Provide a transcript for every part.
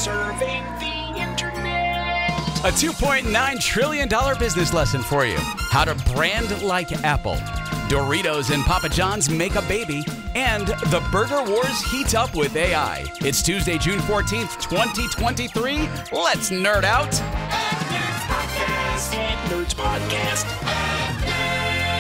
Serving the internet. A $2.9 trillion business lesson for you. How to brand like Apple. Doritos and Papa John's make a baby. And the burger wars heat up with AI. It's Tuesday, June 14th, 2023. Let's nerd out. Nerds Podcast.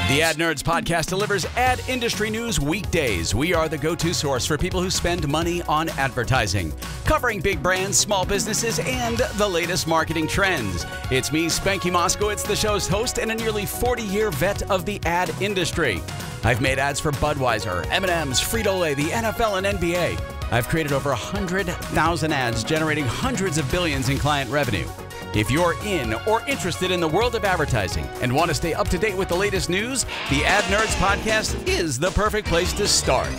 The Ad Nerds Podcast delivers ad industry news weekdays. We are the go-to source for people who spend money on advertising, covering big brands, small businesses, and the latest marketing trends. It's me, Spanky Moskowitz, the show's host and a nearly 40-year vet of the ad industry. I've made ads for Budweiser, M&M's, Frito-Lay, the NFL, and NBA. I've created over 100,000 ads, generating hundreds of billions in client revenue. If you're in or interested in the world of advertising and want to stay up to date with the latest news, the Ad Nerds Podcast is the perfect place to start.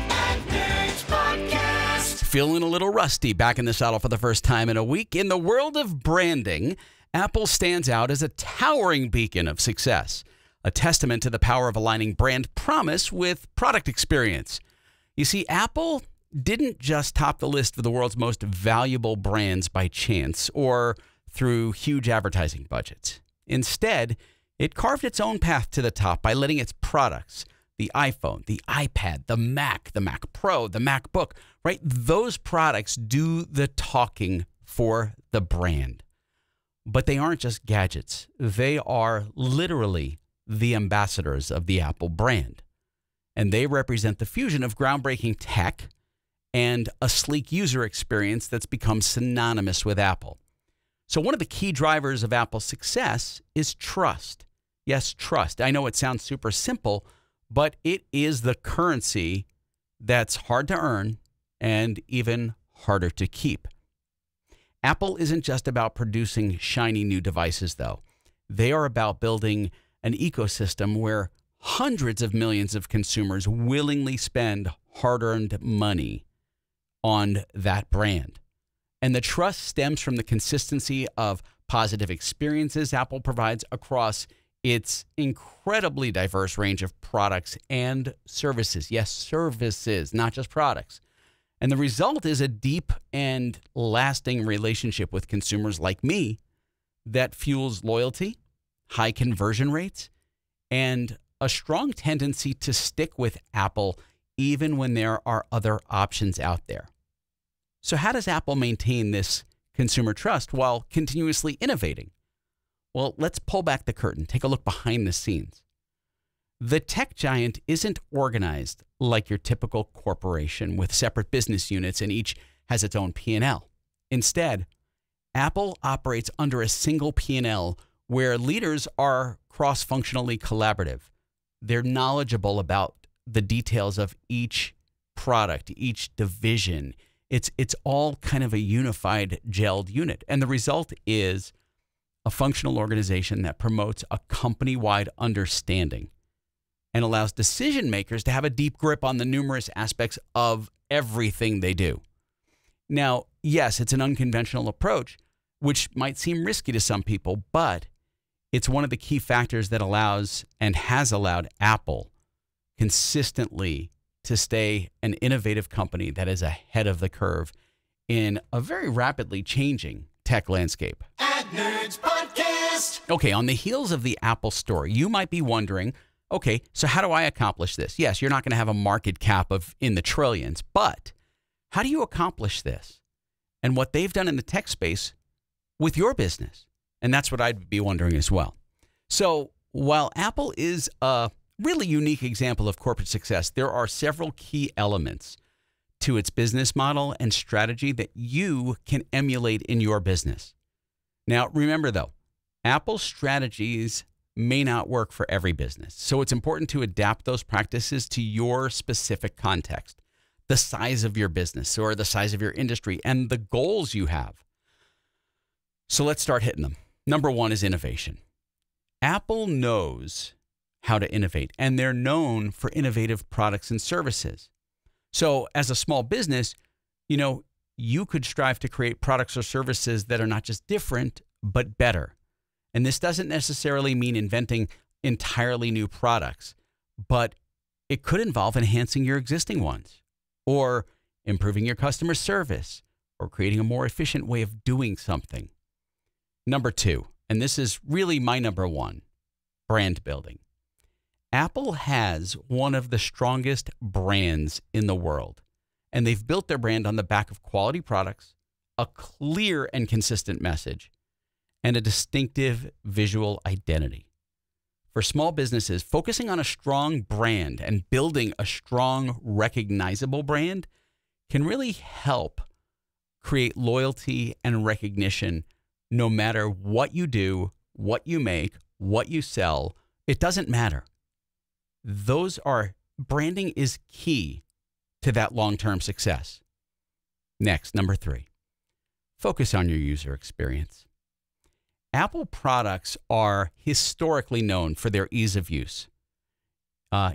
Ad Nerds Podcast. Feeling a little rusty back in the saddle for the first time in a week? In the world of branding, Apple stands out as a towering beacon of success, a testament to the power of aligning brand promise with product experience. You see, Apple didn't just top the list of the world's most valuable brands by chance or through huge advertising budgets. Instead, it carved its own path to the top by letting its products, the iPhone, the iPad, the Mac Pro, the MacBook, right? Those products do the talking for the brand. But they aren't just gadgets. They are literally the ambassadors of the Apple brand. And they represent the fusion of groundbreaking tech and a sleek user experience that's become synonymous with Apple. So one of the key drivers of Apple's success is trust. Yes, trust. I know it sounds super simple, but it is the currency that's hard to earn and even harder to keep. Apple isn't just about producing shiny new devices, though. They are about building an ecosystem where hundreds of millions of consumers willingly spend hard-earned money on that brand. And the trust stems from the consistency of positive experiences Apple provides across its incredibly diverse range of products and services. Yes, services, not just products. And the result is a deep and lasting relationship with consumers like me that fuels loyalty, high conversion rates, and a strong tendency to stick with Apple even when there are other options out there. So how does Apple maintain this consumer trust while continuously innovating? Well, let's pull back the curtain, take a look behind the scenes. The tech giant isn't organized like your typical corporation with separate business units and each has its own P&L. Instead, Apple operates under a single P&L where leaders are cross-functionally collaborative. They're knowledgeable about the details of each product, each division. It's all kind of a unified, gelled unit. And the result is a functional organization that promotes a company-wide understanding and allows decision makers to have a deep grip on the numerous aspects of everything they do. Now, yes, it's an unconventional approach, which might seem risky to some people, but it's one of the key factors that allows and has allowed Apple consistently to stay an innovative company that is ahead of the curve in a very rapidly changing tech landscape. Ad Nerds Podcast. Okay, on the heels of the Apple story, you might be wondering, okay, so how do I accomplish this? Yes, you're not going to have a market cap of in the trillions, but how do you accomplish this? And what they've done in the tech space with your business. And that's what I'd be wondering as well. So while Apple is a really unique example of corporate success, there are several key elements to its business model and strategy that you can emulate in your business. Now, remember though, Apple's strategies may not work for every business. So it's important to adapt those practices to your specific context, the size of your business or the size of your industry and the goals you have. So let's start hitting them. Number one is innovation. Apple knows how to innovate, and they're known for innovative products and services. So as a small business, you could strive to create products or services that are not just different, but better. And this doesn't necessarily mean inventing entirely new products, but it could involve enhancing your existing ones or improving your customer service or creating a more efficient way of doing something. Number 2, and this is really my number 1, brand building. Apple has one of the strongest brands in the world, and they've built their brand on the back of quality products, a clear and consistent message, and a distinctive visual identity. For small businesses, focusing on a strong brand and building a strong, recognizable brand can really help create loyalty and recognition no matter what you do, what you make, what you sell. It doesn't matter. Branding is key to that long-term success. Next, number 3, focus on your user experience. Apple products are historically known for their ease of use,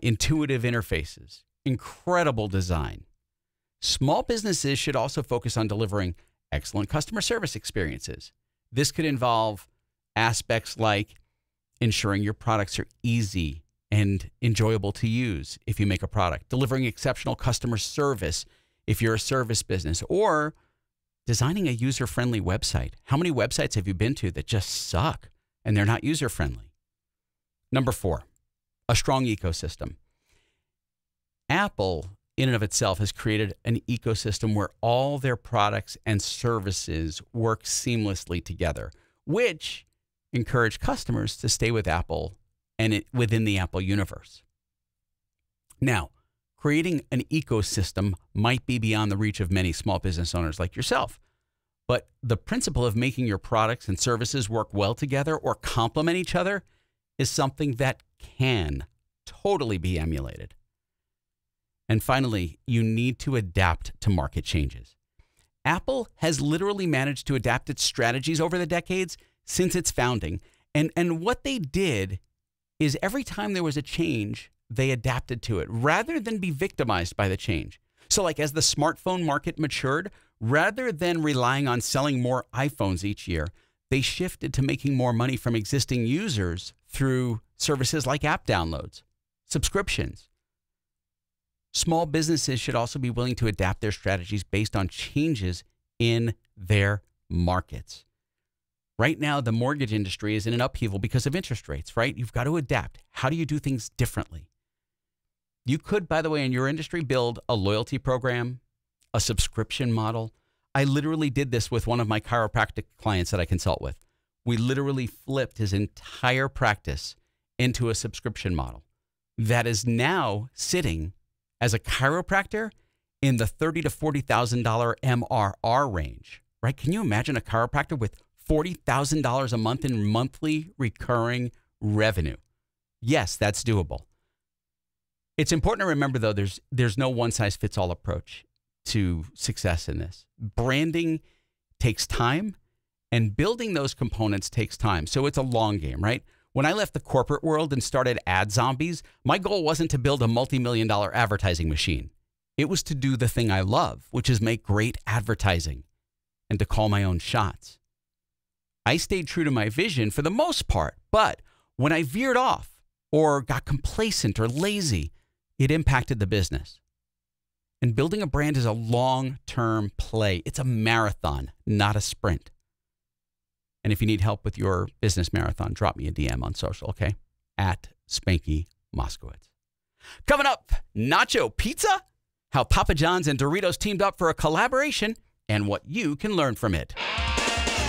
intuitive interfaces, incredible design. Small businesses should also focus on delivering excellent customer service experiences. This could involve aspects like ensuring your products are easy and enjoyable to use if you make a product, delivering exceptional customer service if you're a service business, or designing a user-friendly website. How many websites have you been to that just suck and they're not user-friendly? Number 4, a strong ecosystem. Apple, in and of itself, has created an ecosystem where all their products and services work seamlessly together, which encourage customers to stay with Apple and within the Apple universe. Now, creating an ecosystem might be beyond the reach of many small business owners like yourself, but the principle of making your products and services work well together or complement each other is something that can totally be emulated. And finally, you need to adapt to market changes. Apple has literally managed to adapt its strategies over the decades since its founding. And what they did is every time there was a change, they adapted to it rather than be victimized by the change. So like as the smartphone market matured, rather than relying on selling more iPhones each year, they shifted to making more money from existing users through services like app downloads, subscriptions. Small businesses should also be willing to adapt their strategies based on changes in their markets. Right now, the mortgage industry is in an upheaval because of interest rates, right? You've got to adapt. How do you do things differently? You could, by the way, in your industry, build a loyalty program, a subscription model. I literally did this with one of my chiropractic clients that I consult with. We literally flipped his entire practice into a subscription model that is now sitting as a chiropractor in the $30,000 to $40,000 MRR range, right? Can you imagine a chiropractor with $40,000 a month in monthly recurring revenue? Yes, that's doable. It's important to remember, though, there's no one-size-fits-all approach to success in this. Branding takes time, and building those components takes time. So it's a long game, right? When I left the corporate world and started Ad Zombies, my goal wasn't to build a multi-million-dollar advertising machine. It was to do the thing I love, which is make great advertising and to call my own shots. I stayed true to my vision for the most part, but when I veered off or got complacent or lazy, it impacted the business. And building a brand is a long-term play. It's a marathon, not a sprint. And if you need help with your business marathon, drop me a DM on social, okay? At Spanky Moskowitz. Coming up, Nacho Pizza, how Papa John's and Doritos teamed up for a collaboration, and what you can learn from it.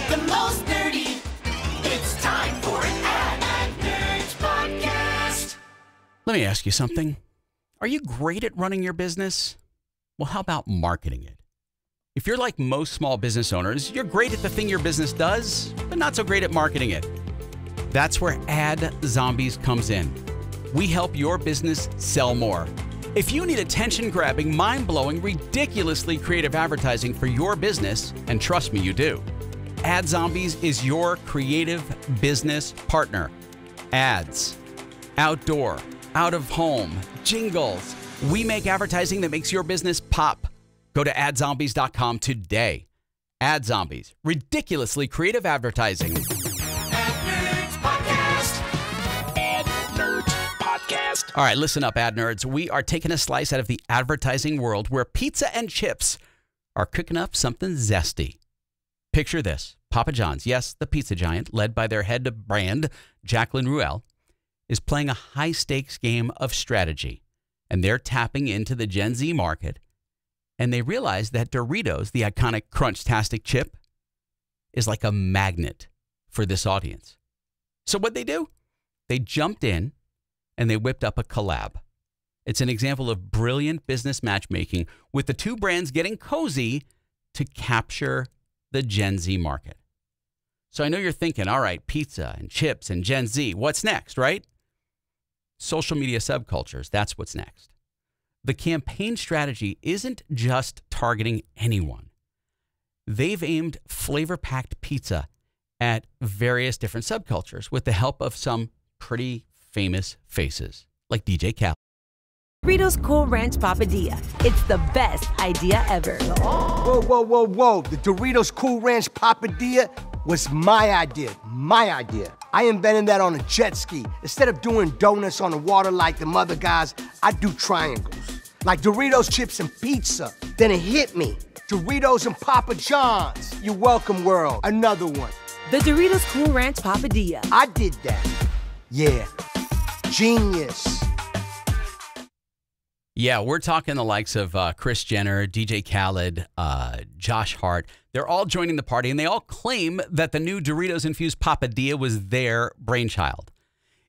The most nerdy. It's time for an Ad Nerds podcast. Let me ask you something. Are you great at running your business? Well, how about marketing it? If you're like most small business owners, you're great at the thing your business does, but not so great at marketing it. That's where Ad Zombies comes in. We help your business sell more. If you need attention-grabbing, mind-blowing, ridiculously creative advertising for your business, and trust me, you do, Ad Zombies is your creative business partner. Ads, outdoor, out of home, jingles. We make advertising that makes your business pop. Go to AdZombies.com today. Ad Zombies, ridiculously creative advertising. Ad Nerds podcast. Ad Nerds podcast. All right, listen up, ad nerds. We are taking a slice out of the advertising world where pizza and chips are cooking up something zesty. Picture this. Papa John's, yes, the pizza giant, led by their head of brand, Jacqueline Ruel, is playing a high-stakes game of strategy. And they're tapping into the Gen Z market. And they realize that Doritos, the iconic crunch-tastic chip, is like a magnet for this audience. So what'd they do? They jumped in and they whipped up a collab. It's an example of brilliant business matchmaking with the two brands getting cozy to capture the Gen Z market. So I know you're thinking, all right, pizza and chips and Gen Z, what's next, right? Social media subcultures, that's what's next. The campaign strategy isn't just targeting anyone. They've aimed flavor-packed pizza at various different subcultures with the help of some pretty famous faces, like DJ Khaled. Doritos Cool Ranch Papadilla. It's the best idea ever. Whoa, whoa, whoa, whoa. The Doritos Cool Ranch Papadilla was my idea. My idea. I invented that on a jet ski. Instead of doing donuts on the water like the other guys, I do triangles. Like Doritos, chips, and pizza. Then it hit me. Doritos and Papa John's. You're welcome, world. Another one. The Doritos Cool Ranch Papadilla. I did that. Yeah. Genius. Yeah, we're talking the likes of Kris Jenner, DJ Khaled, Josh Hart. They're all joining the party, and they all claim that the new Doritos-infused Papadilla was their brainchild.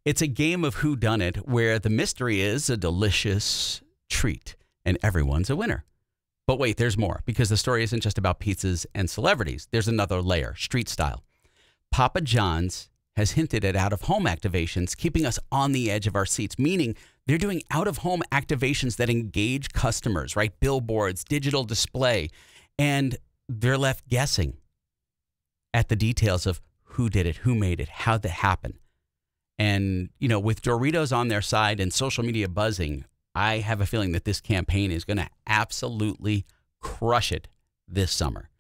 It's a game of whodunit where the mystery is a delicious treat, and everyone's a winner. But wait, there's more, because the story isn't just about pizzas and celebrities. There's another layer, street style. Papa John's has hinted at out-of-home activations, keeping us on the edge of our seats, meaning they're doing out-of-home activations that engage customers, right? Billboards, digital display, and they're left guessing at the details of who did it, who made it, how'd that happen. And, you know, with Doritos on their side and social media buzzing, I have a feeling that this campaign is going to absolutely crush it this summer.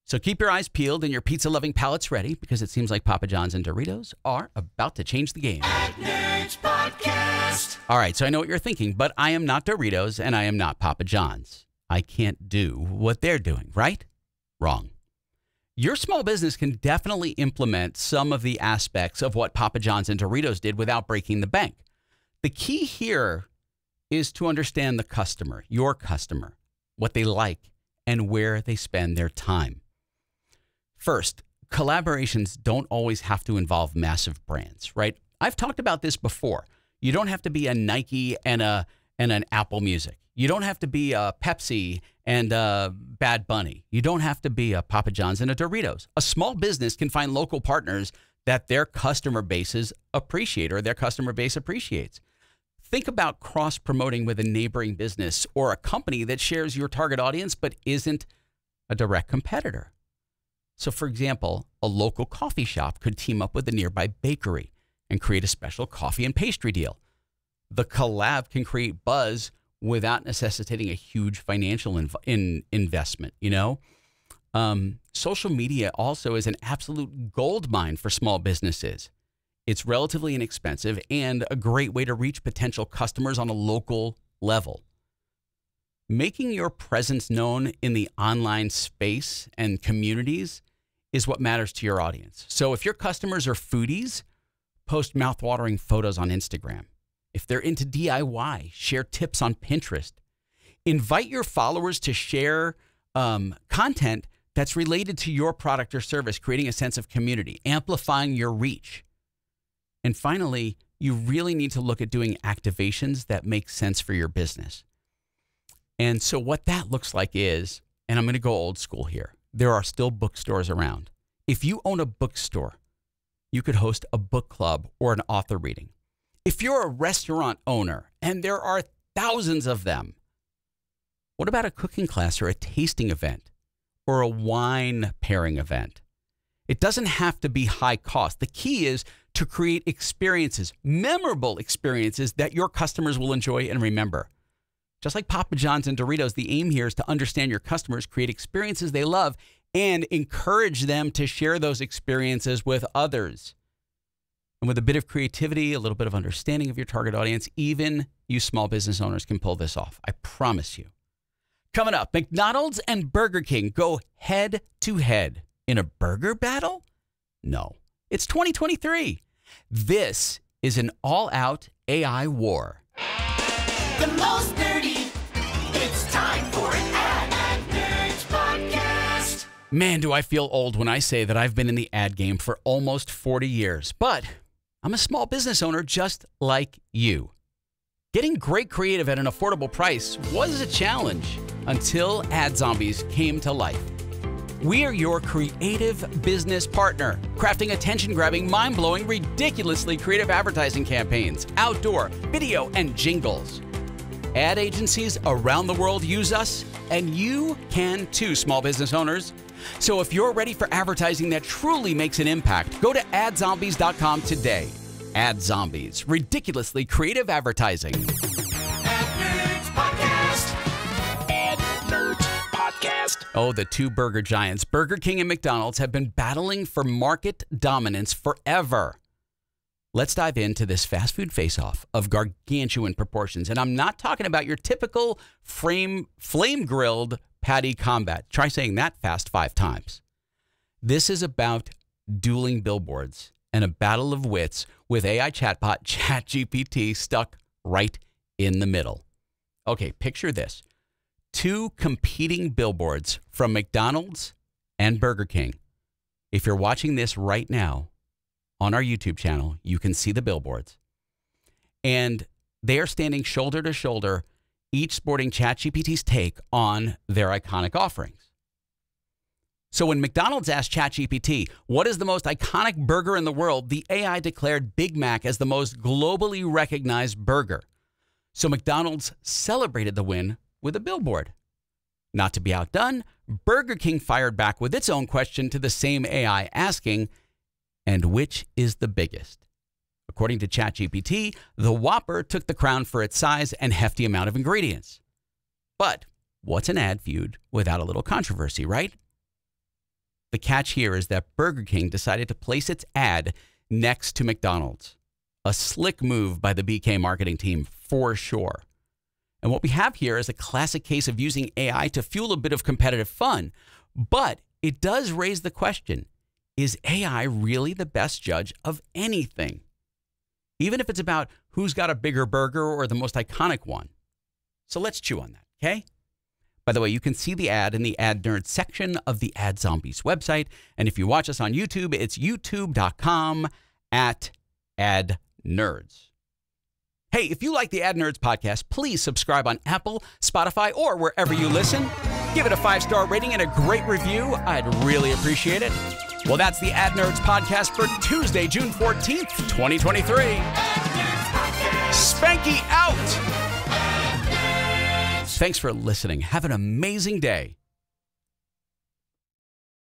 So keep your eyes peeled and your pizza-loving palates ready, because it seems like Papa John's and Doritos are about to change the game. Nerds Podcast. All right, so I know what you're thinking, but I am not Doritos and I am not Papa John's. I can't do what they're doing, right? Wrong. Your small business can definitely implement some of the aspects of what Papa John's and Doritos did without breaking the bank. The key here is to understand the customer, your customer, what they like, and where they spend their time. First, collaborations don't always have to involve massive brands, right? I've talked about this before. You don't have to be a Nike and an Apple Music. You don't have to be a Pepsi and a Bad Bunny. You don't have to be a Papa John's and a Doritos. A small business can find local partners that their customer bases appreciate or their customer base appreciates. Think about cross-promoting with a neighboring business or a company that shares your target audience but isn't a direct competitor. So, for example, a local coffee shop could team up with a nearby bakery and create a special coffee and pastry deal. The collab can create buzz without necessitating a huge financial investment, you know? Social media also is an absolute goldmine for small businesses. It's relatively inexpensive and a great way to reach potential customers on a local level. Making your presence known in the online space and communities is what matters to your audience. So if your customers are foodies, post mouthwatering photos on Instagram. If they're into DIY, share tips on Pinterest. Invite your followers to share content that's related to your product or service, creating a sense of community, amplifying your reach. And finally, you really need to look at doing activations that make sense for your business. And so what that looks like is, and I'm going to go old school here, there are still bookstores around. If you own a bookstore, you could host a book club or an author reading. If you're a restaurant owner, and there are thousands of them, what about a cooking class or a tasting event or a wine pairing event? It doesn't have to be high cost. The key is to create experiences, memorable experiences that your customers will enjoy and remember. Just like Papa John's and Doritos, the aim here is to understand your customers, create experiences they love, and encourage them to share those experiences with others. And with a bit of creativity, a little bit of understanding of your target audience, even you small business owners can pull this off. I promise you. Coming up, McDonald's and Burger King go head to head in a burger battle? No, it's 2023. This is an all-out AI war. The most nerdy. It's time for an Ad Nerds podcast. Man, do I feel old when I say that I've been in the ad game for almost 40 years. But I'm a small business owner just like you. Getting great creative at an affordable price was a challenge until ad zombies came to life. We are your creative business partner, crafting attention-grabbing, mind-blowing, ridiculously creative advertising campaigns, outdoor, video, and jingles. Ad agencies around the world use us, and you can too, small business owners. So if you're ready for advertising that truly makes an impact, go to AdZombies.com today. Ad Zombies, ridiculously creative advertising. Ad Nerds podcast. Ad Nerds podcast. Oh, the two burger giants, Burger King and McDonald's, have been battling for market dominance forever. Let's dive into this fast food face-off of gargantuan proportions. And I'm not talking about your typical flame-grilled patty combat. Try saying that fast 5 times. This is about dueling billboards and a battle of wits with AI chatbot ChatGPT stuck right in the middle. Okay, picture this. 2 competing billboards from McDonald's and Burger King. If you're watching this right now on our YouTube channel, you can see the billboards. And they are standing shoulder to shoulder, each sporting ChatGPT's take on their iconic offerings. So when McDonald's asked ChatGPT, what is the most iconic burger in the world, the AI declared Big Mac as the most globally recognized burger. So McDonald's celebrated the win with a billboard. Not to be outdone, Burger King fired back with its own question to the same AI, asking, and which is the biggest? According to ChatGPT, the Whopper took the crown for its size and hefty amount of ingredients. But what's an ad feud without a little controversy, right? The catch here is that Burger King decided to place its ad next to McDonald's. A slick move by the BK marketing team, for sure. And what we have here is a classic case of using AI to fuel a bit of competitive fun. But it does raise the question, is AI really the best judge of anything? Even if it's about who's got a bigger burger or the most iconic one. So let's chew on that, okay? By the way, you can see the ad in the Ad Nerds section of the Ad Zombies website. And if you watch us on YouTube, it's youtube.com/adnerds. Hey, if you like the Ad Nerds podcast, please subscribe on Apple, Spotify, or wherever you listen. Give it a 5-star rating and a great review. I'd really appreciate it. Well, that's the Ad Nerds podcast for Tuesday, June 14th, 2023. Spanky out! Thanks for listening. Have an amazing day.